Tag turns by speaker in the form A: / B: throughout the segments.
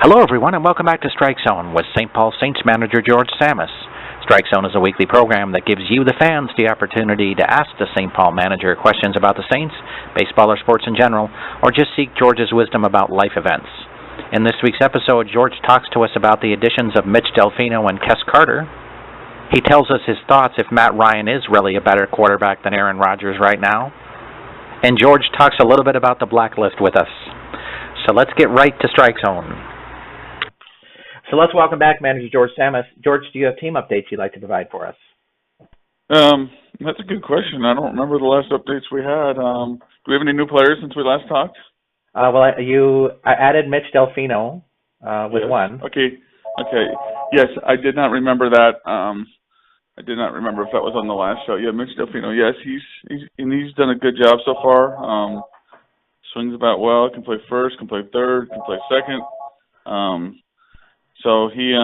A: Hello, everyone, and welcome back to Strike Zone with St. Paul Saints Manager George Tsamis. Strike Zone is a weekly program that gives you, the fans, the opportunity to ask the St. Paul manager questions about the Saints, baseball or sports in general, or just seek George's wisdom about life events. In this week's episode, George talks to us about the additions of Mitch Delfino and Kes Carter. He tells us his thoughts if Matt Ryan is really a better quarterback than Aaron Rodgers right now. And George talks a little bit about the blacklist with us. So let's get right to Strike Zone.
B: So let's welcome back Manager George Tsamis. George, do you have team updates you'd like to provide for us?
C: That's a good question. I don't remember the last updates we had. Do we have any new players since we last talked?
B: I added Mitch Delfino with
C: yes.
B: one.
C: Okay. Yes, I did not remember that. I did not remember if that was on the last show. Yeah, Mitch Delfino. Yes, he's done a good job so far. Swings about well. Can play first. Can play third. Can play second. So he's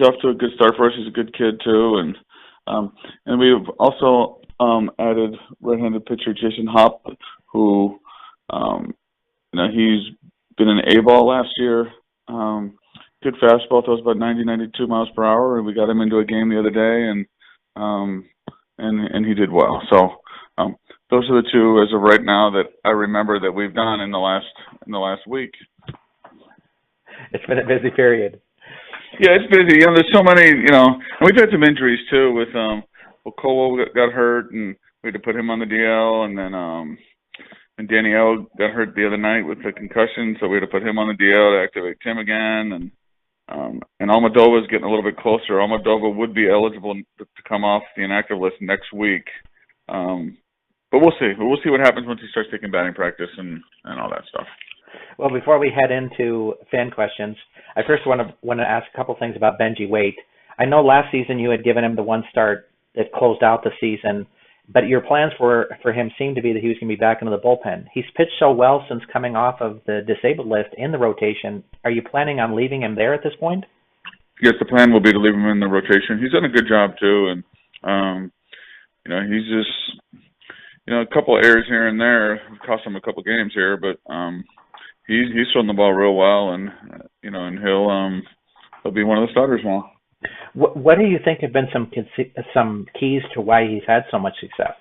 C: off to a good start for us. He's a good kid too, and we've also added right-handed pitcher Jason Hopp, who he's been an A-ball last year. Good fastball, throws about 90, 92 miles per hour, and we got him into a game the other day, and he did well. So those are the two as of right now that I remember that we've done in the last week.
B: It's been a busy period.
C: Yeah, it's busy. There's so many, and we've had some injuries too with Cole got hurt and we had to put him on the DL, and then and Danielle got hurt the other night with the concussion, so we had to put him on the DL to activate Tim again, and Almodova's getting a little bit closer. Almodova would be eligible to come off the inactive list next week. But we'll see. We'll see what happens once he starts taking batting practice and all that stuff.
B: Well, before we head into fan questions, I first want to ask a couple things about Benji Waite. I know last season you had given him the one start that closed out the season, but your plans for him seemed to be that he was going to be back into the bullpen. He's pitched so well since coming off of the disabled list in the rotation. Are you planning on leaving him there at this point?
C: Yes, the plan will be to leave him in the rotation. He's done a good job too, and he's just a couple of errors here and there cost him a couple of games here, but he's thrown the ball real well, and and he'll be one of the starters now.
B: What do you think have been some keys to why he's had so much success?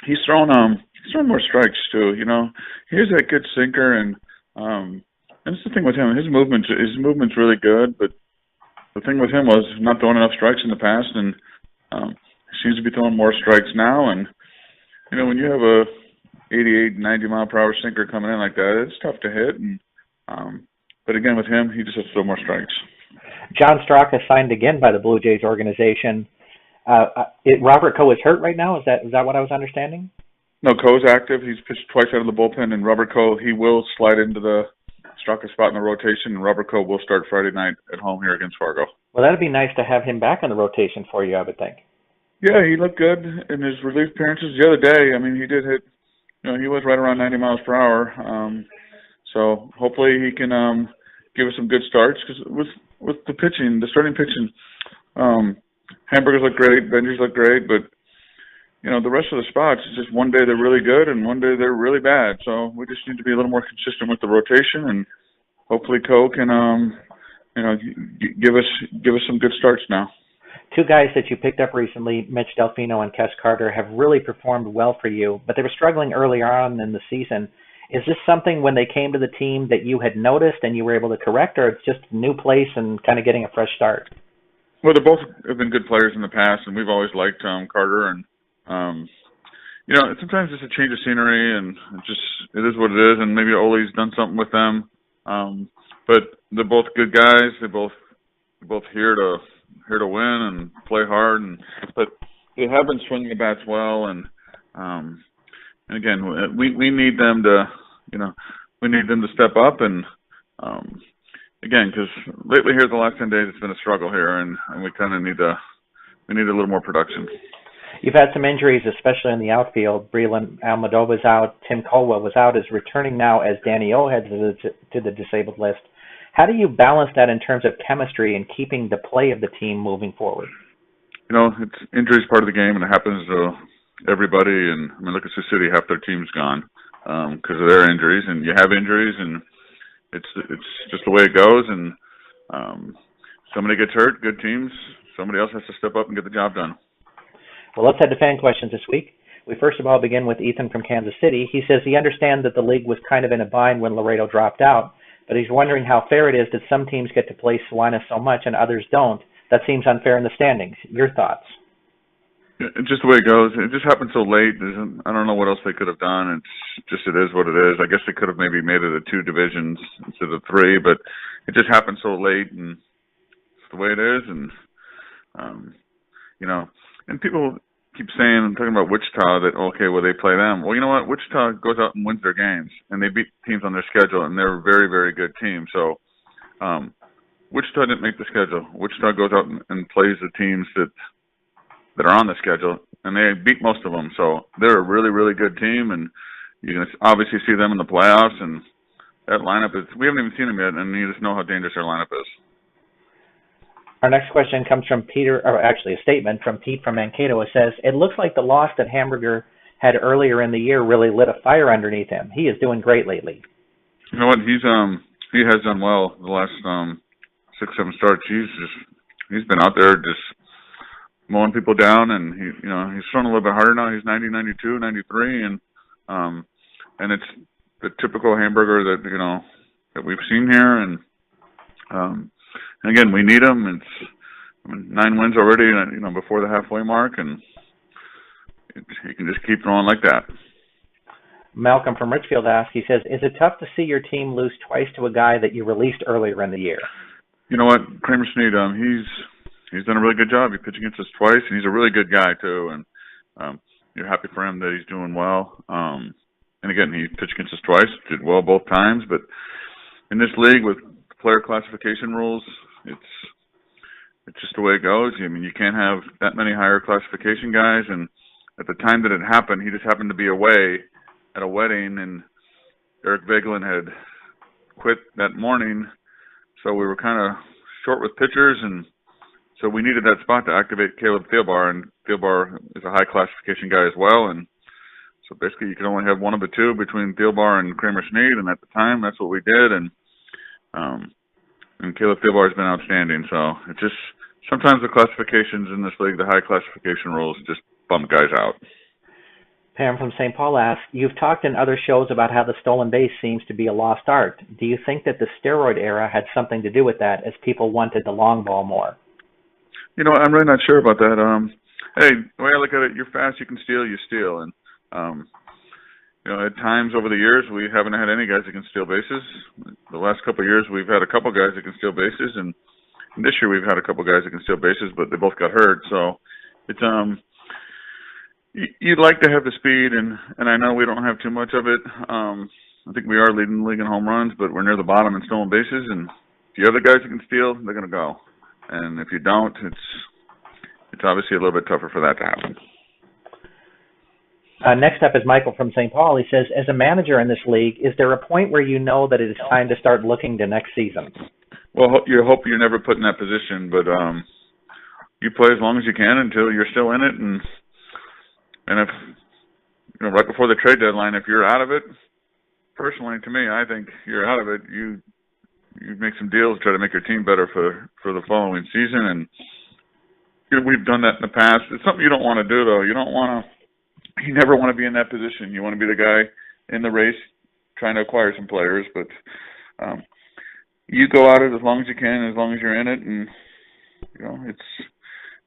C: He's thrown more strikes too. He has that good sinker, and it's the thing with him. His movement's really good, but the thing with him was not throwing enough strikes in the past, and he seems to be throwing more strikes now. And when you have a 88, 90 mile per hour sinker coming in like that, it's tough to hit. And but again, with him, he just has to throw more strikes.
B: John Straka signed again by the Blue Jays organization. Robert Coe is hurt right now. Is that what I was understanding?
C: No, Coe's active. He's pitched twice out of the bullpen, and Robert Coe, he will slide into the Straka spot in the rotation, and Robert Coe will start Friday night at home here against Fargo.
B: Well, that'd be nice to have him back in the rotation for you, I would think.
C: Yeah, he looked good in his relief appearances the other day. I mean, he did hit. He was right around 90 miles per hour. So hopefully he can give us some good starts, because with the pitching, the starting pitching, Hamburgers look great, Benders look great, but the rest of the spots, it's just one day they're really good and one day they're really bad. So we just need to be a little more consistent with the rotation, and hopefully Coe can give us some good starts now.
B: Two guys that you picked up recently, Mitch Delfino and Kes Carter, have really performed well for you, but they were struggling earlier on in the season. Is this something when they came to the team that you had noticed and you were able to correct, or it's just a new place and kind of getting a fresh start?
C: Well, they both have been good players in the past, and we've always liked Carter. And sometimes it's a change of scenery, and it is what it is. And maybe Ole's done something with them, but they're both good guys. They're both here to win and play hard, but they have been swinging the bats well, and again, we need them to step up, and again, because lately here the last 10 days it's been a struggle here, and we kind of need a little more production.
B: You've had some injuries, especially in the outfield. Breland Almodova's out. Tim Colwell was out, is returning now as Danny O heads to the disabled list. How do you balance that in terms of chemistry and keeping the play of the team moving forward?
C: Injury is part of the game, and it happens to everybody. And look at Sioux City, half their team's gone. because of their injuries, and you have injuries, and it's just the way it goes. And somebody gets hurt, good teams, somebody else has to step up and get the job done.
B: Well, let's head to fan questions this week. We first of all begin with Ethan from Kansas City. He says he understands that the league was kind of in a bind when Laredo dropped out, but he's wondering how fair it is that some teams get to play Salina so much and others don't. That seems unfair in the standings. Your thoughts?
C: It's just the way it goes. It just happened so late. I don't know what else they could have done. It is what it is. I guess they could have maybe made it a 2 divisions instead of 3, but it just happened so late, and it's the way it is. And and people keep saying and talking about Wichita that they play them. Well, you know what? Wichita goes out and wins their games, and they beat teams on their schedule, and they're a very, very good team. So Wichita didn't make the schedule. Wichita goes out and plays the teams that are on the schedule, and they beat most of them. So they're a really, really good team, and you can obviously see them in the playoffs. And that lineup we haven't even seen them yet, and you just know how dangerous their lineup is.
B: Our next question comes from a statement from Pete from Mankato. It says, it looks like the loss that Hamburger had earlier in the year really lit a fire underneath him. He is doing great lately.
C: You know what? He has done well the last 6-7 starts. He's been out there just mowing people down, and he's thrown a little bit harder now. He's 90, 92, 93, and it's the typical Hamburger that we've seen here, and again, we need him. It's 9 wins already, before the halfway mark, and he can just keep throwing like that.
B: Malcolm from Richfield asks, he says, is it tough to see your team lose twice to a guy that you released earlier in the year?
C: You know what, Kramer Sneed, he's done a really good job. He pitched against us twice, and he's a really good guy too. And you're happy for him that he's doing well. And again, he pitched against us twice, did well both times. But in this league with player classification rules, it's just the way it goes. I mean, you can't have that many higher classification guys. And at the time that it happened, he just happened to be away at a wedding, and Eric Vogelin had quit that morning, so we were kind of short with pitchers, and so we needed that spot to activate Caleb Thielbar, and Thielbar is a high classification guy as well, and so basically you could only have one of the two between Thielbar and Kramer Sneed, and at the time that's what we did, and Caleb Thielbar has been outstanding. So it's just sometimes the classifications in this league, the high classification rules, just bum guys out.
B: Pam from St. Paul asks, you've talked in other shows about how the stolen base seems to be a lost art. Do you think that the steroid era had something to do with that, as people wanted the long ball more?
C: You know, I'm really not sure about that. Hey, the way I look at it, you're fast, you can steal, you steal. And, at times over the years, we haven't had any guys that can steal bases. The last couple of years, we've had a couple guys that can steal bases. And this year, we've had a couple guys that can steal bases, but they both got hurt. So it's, you'd like to have the speed, and I know we don't have too much of it. I think we are leading the league in home runs, but we're near the bottom in stolen bases. And if you have the guys that can steal, they're going to go. And if you don't, it's obviously a little bit tougher for that to happen.
B: Next up is Michael from St. Paul. He says, as a manager in this league, is there a point where you know that it is time to start looking to next season?
C: Well, you hope you're never put in that position, but you play as long as you can until you're still in it. And if, right before the trade deadline, if you're out of it, personally, to me, I think you're out of it. You make some deals, try to make your team better for the following season. And we've done that in the past. It's something you don't want to do, though. You never want to be in that position. You want to be the guy in the race trying to acquire some players. But you go at it as long as you can, as long as you're in it. And,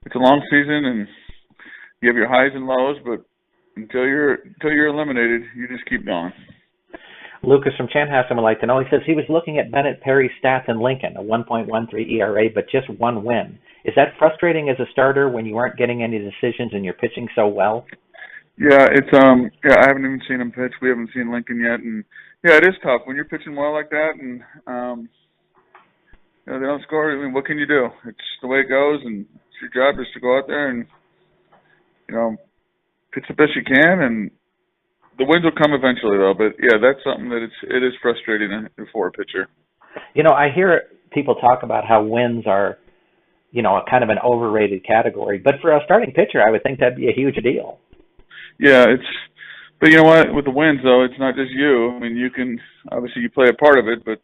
C: it's a long season, and you have your highs and lows, but until you're eliminated, you just keep going.
B: Lucas from Chanhassen would like to know, he says he was looking at Bennett Perry's stats in Lincoln, a 1.13 ERA, but just one win. Is that frustrating as a starter when you aren't getting any decisions and you're pitching so well?
C: Yeah, it's I haven't even seen him pitch. We haven't seen Lincoln yet, and yeah, it is tough when you're pitching well like that, and they don't score. I mean, what can you do? It's the way it goes, and your job is to go out there and pitch the best you can, and the wins will come eventually, though. But yeah, that's something that it is frustrating for a pitcher.
B: I hear people talk about how wins are, a kind of an overrated category. But for a starting pitcher, I would think that'd be a huge deal.
C: Yeah, But you know what? With the wins, though, it's not just you. I mean, you can obviously you play a part of it, but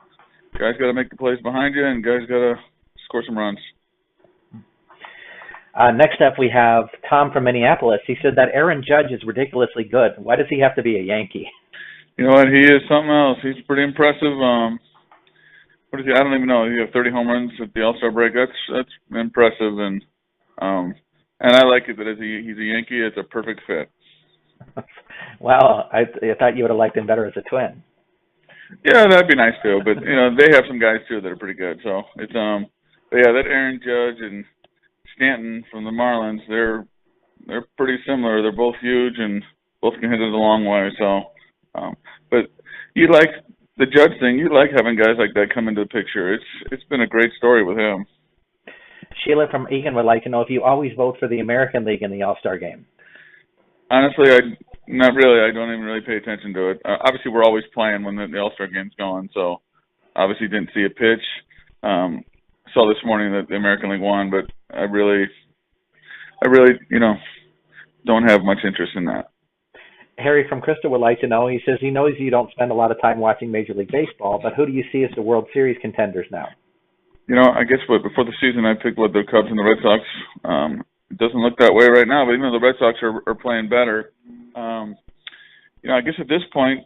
C: guys got to make the plays behind you, and guys got to score some runs.
B: Next up, we have Tom from Minneapolis. He said that Aaron Judge is ridiculously good. Why does he have to be a Yankee?
C: You know what? He is something else. He's pretty impressive. What is he? I don't even know. He had 30 home runs at the All-Star break. That's impressive, and I like it that he's a Yankee. It's a perfect fit.
B: Well, I thought you would have liked him better as a Twin.
C: Yeah, that'd be nice too. But you know, they have some guys too that are pretty good. So it's but yeah, that Aaron Judge and Stanton from the Marlins, they're pretty similar. They're both huge and both can hit it a long way. So, but you like the Judge thing. You like having guys like that come into the picture. It's been a great story with him.
B: Sheila from Eagan would like to know if you always vote for the American League in the All-Star game.
C: Honestly, not really. I don't even really pay attention to it. Obviously, we're always playing when the All-Star game's going, so obviously didn't see a pitch. Saw this morning that the American League won, but I really, you know, don't have much interest in that.
B: Harry from Crystal would like to know, he says he knows you don't spend a lot of time watching Major League Baseball, but who do you see as the World Series contenders now?
C: You know, I guess before the season I picked the Cubs and the Red Sox. It doesn't look that way right now, but even though the Red Sox are playing better, you know, I guess at this point,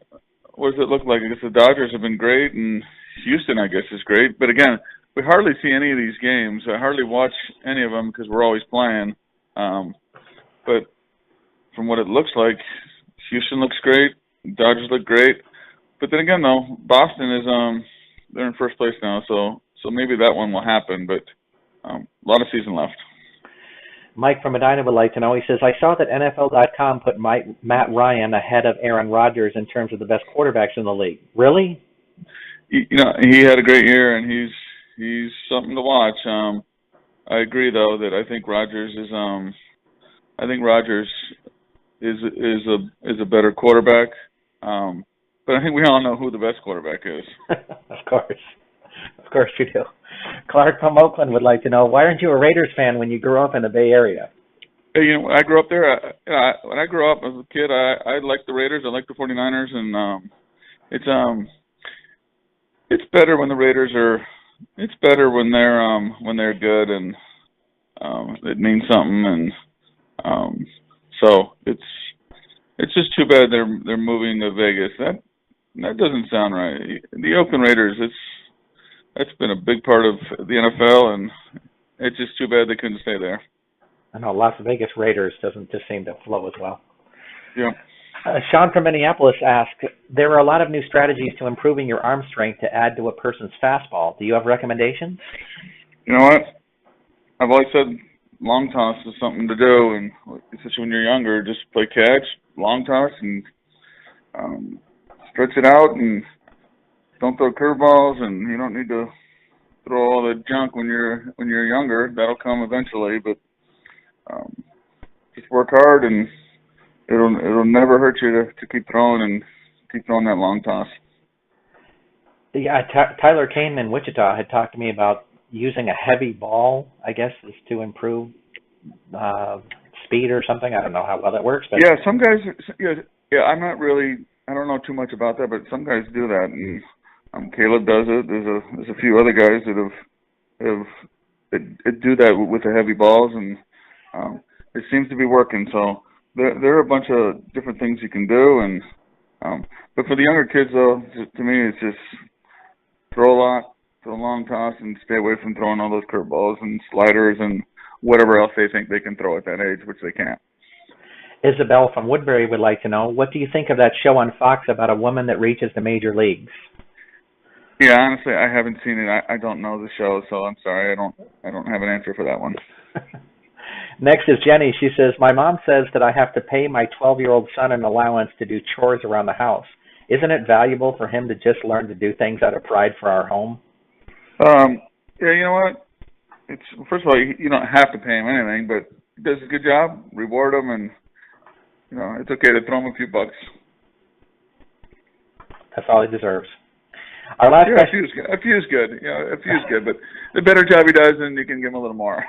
C: what does it look like? I guess the Dodgers have been great, and Houston, I guess, is great. But again, we hardly see any of these games. I hardly watch any of them because we're always playing. But from what it looks like, Houston looks great. Dodgers look great. But then again, though, Boston is they're in first place now, so maybe that one will happen. But a lot of season left.
B: Mike from Medina would like to know, he says, I saw that NFL.com put Matt Ryan ahead of Aaron Rodgers in terms of the best quarterbacks in the league. Really?
C: You know, he had a great year, and he's something to watch. I agree, though, that I think Rodgers is a better quarterback. But I think we all know who the best quarterback is.
B: Of course you do. Clark from Oakland would like to know, why aren't you a Raiders fan when you grew up in the Bay Area?
C: Hey, you know, when I grew up there, when I grew up as a kid, I liked the Raiders. I liked the 49ers, and it's better when the Raiders are. It's better when they're good, and it means something. And so it's just too bad they're moving to Vegas. That doesn't sound right. The Oakland Raiders, that's been a big part of the NFL, and it's just too bad they couldn't stay there.
B: I know Las Vegas Raiders doesn't just seem to flow as well.
C: Yeah.
B: Sean from Minneapolis asked, there are a lot of new strategies to improving your arm strength to add to a person's fastball. Do you have recommendations?
C: You know what? I've always said long toss is something to do, and especially when you're younger, just play catch, long toss, and stretch it out, and don't throw curveballs, and you don't need to throw all the junk when you're younger. That'll come eventually, but just work hard, and it'll never hurt you to keep throwing that long toss.
B: Yeah, Tyler Kane in Wichita had talked to me about using a heavy ball, I guess, is to improve speed or something. I don't know how well that works. But
C: yeah, some guys. Yeah, I don't know too much about that, but some guys do that, and Caleb does it. There's a few other guys that do that with the heavy balls, and it seems to be working. So there are a bunch of different things you can do, and but for the younger kids, though, to me, it's just throw a lot, throw a long toss, and stay away from throwing all those curveballs and sliders and whatever else they think they can throw at that age, which they can't.
B: Isabel from Woodbury would like to know, what do you think of that show on Fox about a woman that reaches the major leagues?
C: Yeah, honestly, I haven't seen it. I don't know the show, so I'm sorry. I don't have an answer for that one.
B: Next is Jenny. She says, my mom says that I have to pay my 12-year-old son an allowance to do chores around the house. Isn't it valuable for him to just learn to do things out of pride for our home?
C: Yeah, you know what? First of all, you don't have to pay him anything, but he does a good job. Reward him, and you know, it's okay to throw him a few bucks.
B: That's all he deserves. Our last question.
C: A few is good. You know, a few is good, but the better job he does, then you can give him a little more.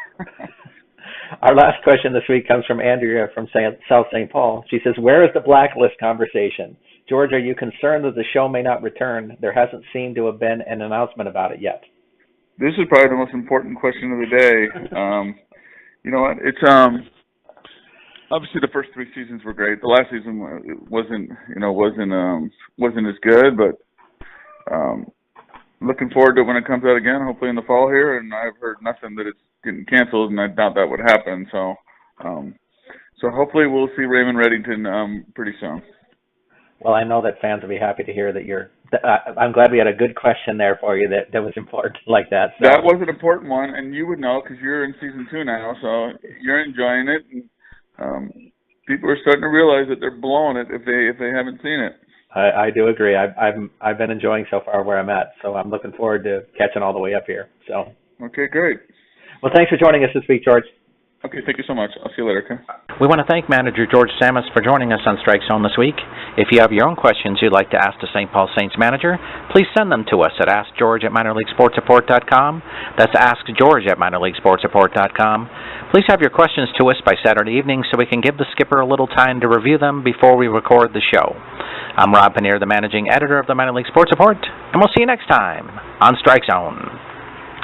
B: Our last question this week comes from Andrea from South St. Paul. She says, where is the blacklist conversation? George, are you concerned that the show may not return? There hasn't seemed to have been an announcement about it yet.
C: This is probably the most important question of the day. You know what? It's obviously the first 3 seasons were great. The last season wasn't as good, but looking forward to it when it comes out again, hopefully in the fall here. And I've heard nothing that it's getting canceled, and I doubt that would happen. So, so hopefully we'll see Raymond Reddington pretty soon.
B: Well, I know that fans will be happy to hear that you're. I'm glad we had a good question there for you that was important like that. So.
C: That was an important one, and you would know because you're in season 2 now, so you're enjoying it. And, people are starting to realize that they're blowing it if they haven't seen it.
B: I do agree. I've been enjoying so far where I'm at, so I'm looking forward to catching all the way up here. So.
C: Okay, great.
B: Well, thanks for joining us this week, George.
C: Okay, thank you so much. I'll see you later, okay?
A: We want to thank Manager George Tsamis for joining us on Strike Zone this week. If you have your own questions you'd like to ask the St. Paul Saints manager, please send them to us at AskGeorge@minorleaguesportsreport.com. That's AskGeorge@minorleaguesportsreport.com. Please have your questions to us by Saturday evening so we can give the skipper a little time to review them before we record the show. I'm Rob Pannier, the managing editor of the Minor League Sports Report, and we'll see you next time on Strike Zone.